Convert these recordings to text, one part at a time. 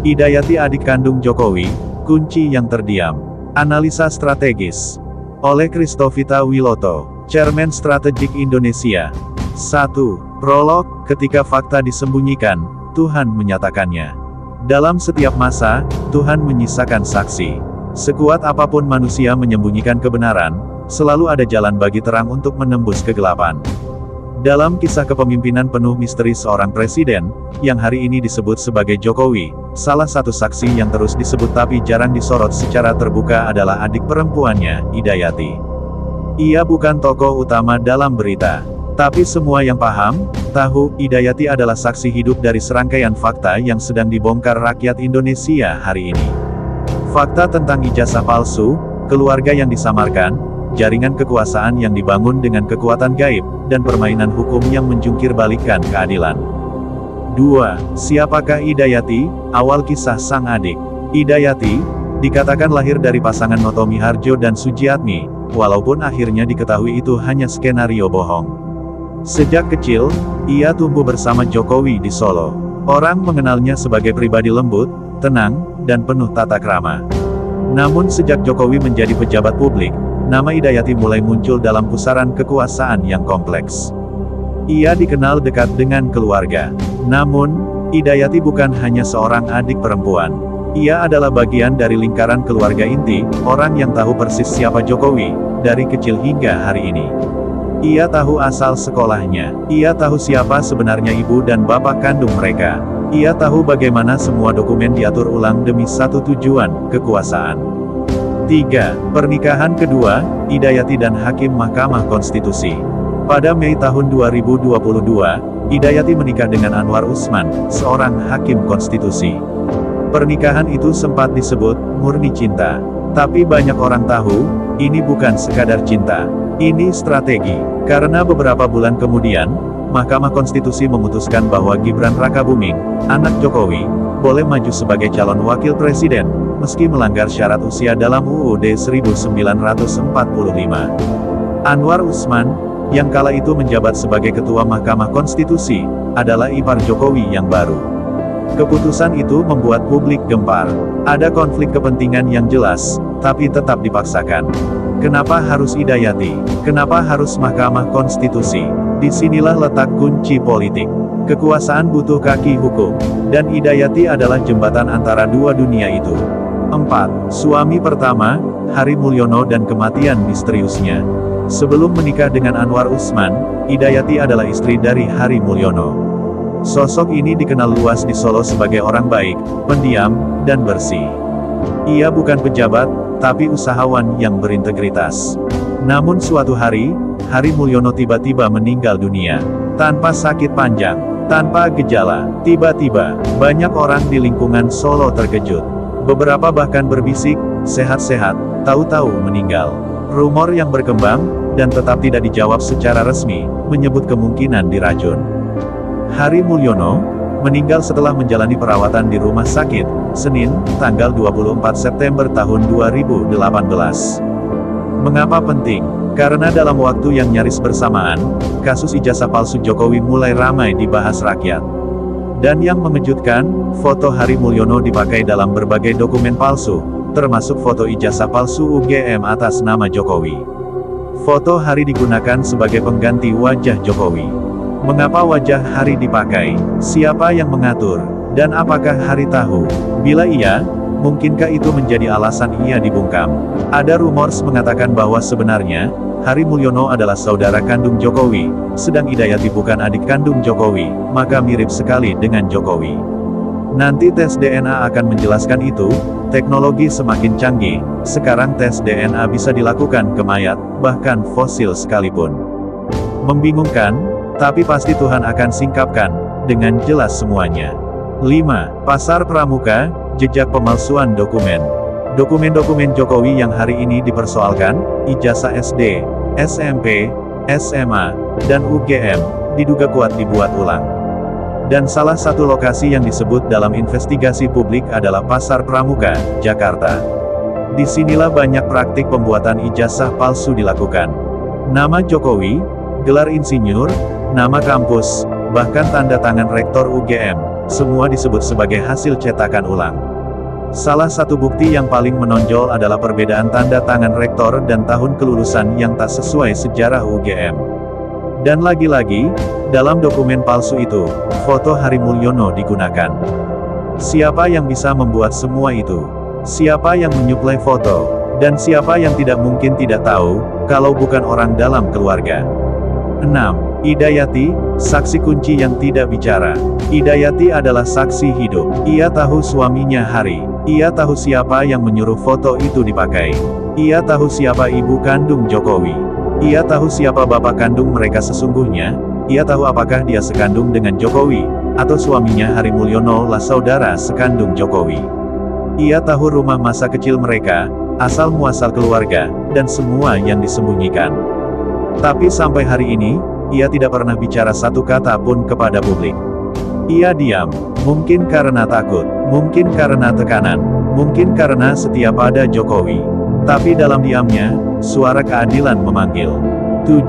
Idayati adik kandung Jokowi, kunci yang terdiam. Analisa strategis. Oleh Christovita Wiloto, Chairman Strategik Indonesia. 1. Prolog, ketika fakta disembunyikan, Tuhan menyatakannya. Dalam setiap masa, Tuhan menyisakan saksi. Sekuat apapun manusia menyembunyikan kebenaran, selalu ada jalan bagi terang untuk menembus kegelapan. Dalam kisah kepemimpinan penuh misteri seorang presiden, yang hari ini disebut sebagai Jokowi, salah satu saksi yang terus disebut tapi jarang disorot secara terbuka adalah adik perempuannya, Idayati. Ia bukan tokoh utama dalam berita. Tapi semua yang paham, tahu, Idayati adalah saksi hidup dari serangkaian fakta yang sedang dibongkar rakyat Indonesia hari ini. Fakta tentang ijazah palsu, keluarga yang disamarkan, jaringan kekuasaan yang dibangun dengan kekuatan gaib, dan permainan hukum yang menjungkir balikan keadilan. 2. Siapakah Idayati? Awal kisah sang adik. Idayati dikatakan lahir dari pasangan Noto Miharjo dan Sujiatmi, walaupun akhirnya diketahui itu hanya skenario bohong. Sejak kecil, ia tumbuh bersama Jokowi di Solo. Orang mengenalnya sebagai pribadi lembut, tenang, dan penuh tata krama. Namun sejak Jokowi menjadi pejabat publik, nama Idayati mulai muncul dalam pusaran kekuasaan yang kompleks. Ia dikenal dekat dengan keluarga. Namun, Idayati bukan hanya seorang adik perempuan. Ia adalah bagian dari lingkaran keluarga inti, orang yang tahu persis siapa Jokowi, dari kecil hingga hari ini. Ia tahu asal sekolahnya. Ia tahu siapa sebenarnya ibu dan bapak kandung mereka. Ia tahu bagaimana semua dokumen diatur ulang demi satu tujuan, kekuasaan. 3. Pernikahan kedua, Idayati dan Hakim Mahkamah Konstitusi. Pada Mei tahun 2022, Idayati menikah dengan Anwar Usman, seorang Hakim Konstitusi. Pernikahan itu sempat disebut murni cinta. Tapi banyak orang tahu, ini bukan sekadar cinta. Ini strategi. Karena beberapa bulan kemudian, Mahkamah Konstitusi memutuskan bahwa Gibran Rakabuming, anak Jokowi, boleh maju sebagai calon wakil presiden, meski melanggar syarat usia dalam UUD 1945. Anwar Usman, yang kala itu menjabat sebagai Ketua Mahkamah Konstitusi, adalah ipar Jokowi yang baru. Keputusan itu membuat publik gempar. Ada konflik kepentingan yang jelas, tapi tetap dipaksakan. Kenapa harus Idayati? Kenapa harus Mahkamah Konstitusi? Disinilah letak kunci politik. Kekuasaan butuh kaki hukum, dan Idayati adalah jembatan antara dua dunia itu. 4. Suami pertama, Hari Mulyono dan kematian misteriusnya. Sebelum menikah dengan Anwar Usman, Idayati adalah istri dari Hari Mulyono. Sosok ini dikenal luas di Solo sebagai orang baik, pendiam, dan bersih. Ia bukan pejabat, tapi usahawan yang berintegritas. Namun suatu hari, Hari Mulyono tiba-tiba meninggal dunia. Tanpa sakit panjang, tanpa gejala, tiba-tiba, banyak orang di lingkungan Solo terkejut. Beberapa bahkan berbisik, sehat-sehat, tahu-tahu meninggal. Rumor yang berkembang, dan tetap tidak dijawab secara resmi, menyebut kemungkinan diracun. Hari Mulyono meninggal setelah menjalani perawatan di rumah sakit, Senin, tanggal 24 September tahun 2018. Mengapa penting? Karena dalam waktu yang nyaris bersamaan, kasus ijazah palsu Jokowi mulai ramai dibahas rakyat. Dan yang mengejutkan, foto Hari Mulyono dipakai dalam berbagai dokumen palsu, termasuk foto ijazah palsu UGM atas nama Jokowi. Foto Hari digunakan sebagai pengganti wajah Jokowi. Mengapa wajah Hari dipakai? Siapa yang mengatur? Dan apakah Hari tahu? Bila iya, mungkinkah itu menjadi alasan ia dibungkam? Ada rumors mengatakan bahwa sebenarnya, Hari Mulyono adalah saudara kandung Jokowi, sedang Idayati bukan adik kandung Jokowi, maka mirip sekali dengan Jokowi. Nanti tes DNA akan menjelaskan itu. Teknologi semakin canggih, sekarang tes DNA bisa dilakukan ke mayat, bahkan fosil sekalipun. Membingungkan? Tapi pasti Tuhan akan singkapkan, dengan jelas semuanya. 5. Pasar Pramuka, jejak pemalsuan dokumen. Dokumen-dokumen Jokowi yang hari ini dipersoalkan, ijazah SD, SMP, SMA, dan UGM, diduga kuat dibuat ulang. Dan salah satu lokasi yang disebut dalam investigasi publik adalah Pasar Pramuka, Jakarta. Disinilah banyak praktik pembuatan ijazah palsu dilakukan. Nama Jokowi, gelar insinyur, nama kampus, bahkan tanda tangan rektor UGM, semua disebut sebagai hasil cetakan ulang. Salah satu bukti yang paling menonjol adalah perbedaan tanda tangan rektor dan tahun kelulusan yang tak sesuai sejarah UGM. Dan lagi-lagi, dalam dokumen palsu itu, foto Hari Mulyono digunakan. Siapa yang bisa membuat semua itu? Siapa yang menyuplai foto? Dan siapa yang tidak mungkin tidak tahu, kalau bukan orang dalam keluarga? 6. Idayati, saksi kunci yang tidak bicara. Idayati adalah saksi hidup. Ia tahu suaminya Hari. Ia tahu siapa yang menyuruh foto itu dipakai. Ia tahu siapa ibu kandung Jokowi. Ia tahu siapa bapak kandung mereka sesungguhnya. Ia tahu apakah dia sekandung dengan Jokowi, atau suaminya Hari Mulyono lah saudara sekandung Jokowi. Ia tahu rumah masa kecil mereka, asal muasal keluarga, dan semua yang disembunyikan. Tapi sampai hari ini, ia tidak pernah bicara satu kata pun kepada publik. Ia diam, mungkin karena takut, mungkin karena tekanan, mungkin karena setia pada Jokowi. Tapi dalam diamnya, suara keadilan memanggil. 7.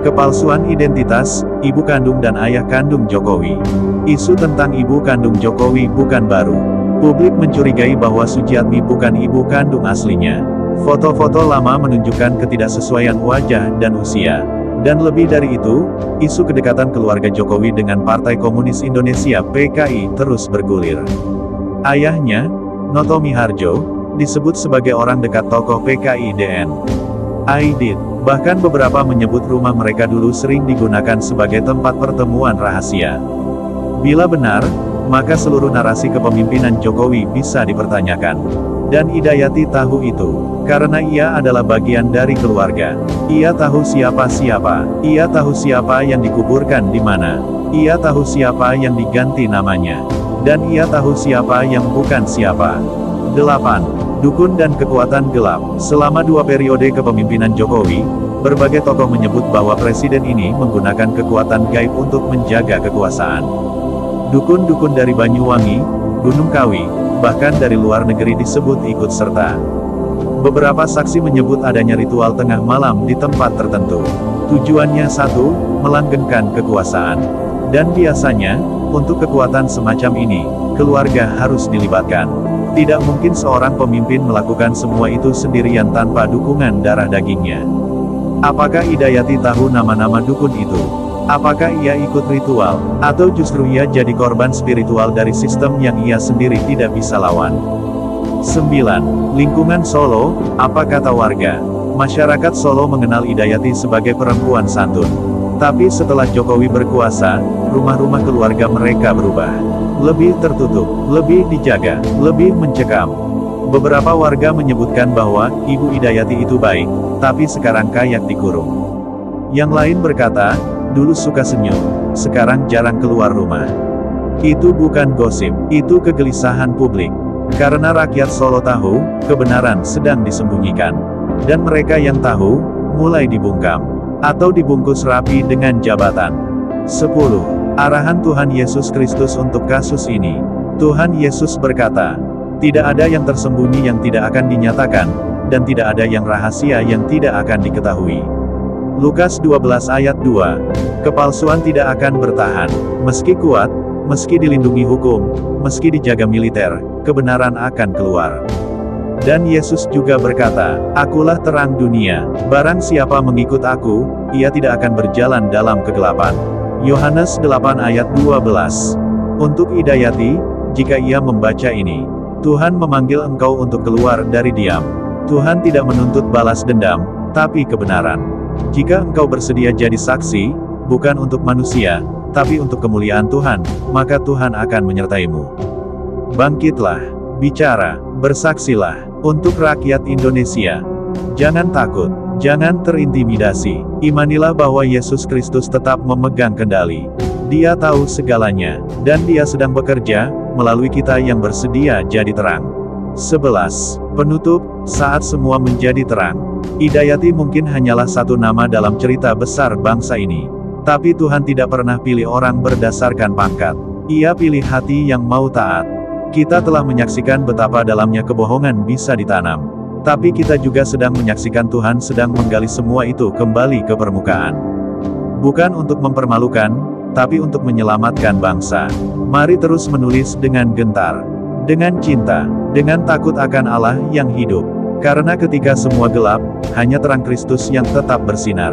Kepalsuan identitas, ibu kandung dan ayah kandung Jokowi. Isu tentang ibu kandung Jokowi bukan baru. Publik mencurigai bahwa Sujiatmi bukan ibu kandung aslinya. Foto-foto lama menunjukkan ketidaksesuaian wajah dan usia. Dan lebih dari itu, isu kedekatan keluarga Jokowi dengan Partai Komunis Indonesia (PKI) terus bergulir. Ayahnya, Noto Miharjo, disebut sebagai orang dekat tokoh PKI DN. Aidit, bahkan beberapa menyebut rumah mereka dulu sering digunakan sebagai tempat pertemuan rahasia. Bila benar, maka seluruh narasi kepemimpinan Jokowi bisa dipertanyakan. Dan Idayati tahu itu, karena ia adalah bagian dari keluarga. Ia tahu siapa-siapa, ia tahu siapa yang dikuburkan di mana, ia tahu siapa yang diganti namanya, dan ia tahu siapa yang bukan siapa. 8. Dukun dan kekuatan gelap. Selama 2 periode kepemimpinan Jokowi, berbagai tokoh menyebut bahwa presiden ini menggunakan kekuatan gaib untuk menjaga kekuasaan. Dukun-dukun dari Banyuwangi, Gunung Kawi, bahkan dari luar negeri disebut ikut serta. Beberapa saksi menyebut adanya ritual tengah malam di tempat tertentu. Tujuannya satu, melanggengkan kekuasaan. Dan biasanya, untuk kekuatan semacam ini, keluarga harus dilibatkan. Tidak mungkin seorang pemimpin melakukan semua itu sendirian tanpa dukungan darah dagingnya. Apakah Idayati tahu nama-nama dukun itu? Apakah ia ikut ritual, atau justru ia jadi korban spiritual dari sistem yang ia sendiri tidak bisa lawan? 9. Lingkungan Solo, apa kata warga? Masyarakat Solo mengenal Idayati sebagai perempuan santun. Tapi setelah Jokowi berkuasa, rumah-rumah keluarga mereka berubah. Lebih tertutup, lebih dijaga, lebih mencekam. Beberapa warga menyebutkan bahwa Ibu Idayati itu baik, tapi sekarang kayak dikurung. Yang lain berkata, dulu suka senyum, sekarang jarang keluar rumah. Itu bukan gosip, itu kegelisahan publik. Karena rakyat Solo tahu, kebenaran sedang disembunyikan. Dan mereka yang tahu, mulai dibungkam. Atau dibungkus rapi dengan jabatan. 10. Arahan Tuhan Yesus Kristus untuk kasus ini. Tuhan Yesus berkata, tidak ada yang tersembunyi yang tidak akan dinyatakan, dan tidak ada yang rahasia yang tidak akan diketahui. Lukas 12 ayat 2. Kepalsuan tidak akan bertahan. Meski kuat, meski dilindungi hukum, meski dijaga militer, kebenaran akan keluar. Dan Yesus juga berkata, akulah terang dunia, barang siapa mengikut aku, ia tidak akan berjalan dalam kegelapan. Yohanes 8 ayat 12. Untuk Idayati, jika ia membaca ini, Tuhan memanggil engkau untuk keluar dari diam. Tuhan tidak menuntut balas dendam, tapi kebenaran. Jika engkau bersedia jadi saksi, bukan untuk manusia, tapi untuk kemuliaan Tuhan, maka Tuhan akan menyertaimu. Bangkitlah, bicara, bersaksilah, untuk rakyat Indonesia. Jangan takut, jangan terintimidasi. Imanilah bahwa Yesus Kristus tetap memegang kendali. Dia tahu segalanya, dan Dia sedang bekerja, melalui kita yang bersedia jadi terang. 11. Penutup, saat semua menjadi terang. Idayati mungkin hanyalah satu nama dalam cerita besar bangsa ini. Tapi Tuhan tidak pernah pilih orang berdasarkan pangkat. Ia pilih hati yang mau taat. Kita telah menyaksikan betapa dalamnya kebohongan bisa ditanam. Tapi kita juga sedang menyaksikan Tuhan sedang menggali semua itu kembali ke permukaan. Bukan untuk mempermalukan, tapi untuk menyelamatkan bangsa. Mari terus menulis dengan gentar, dengan cinta, dengan takut akan Allah yang hidup. Karena ketika semua gelap, hanya terang Kristus yang tetap bersinar.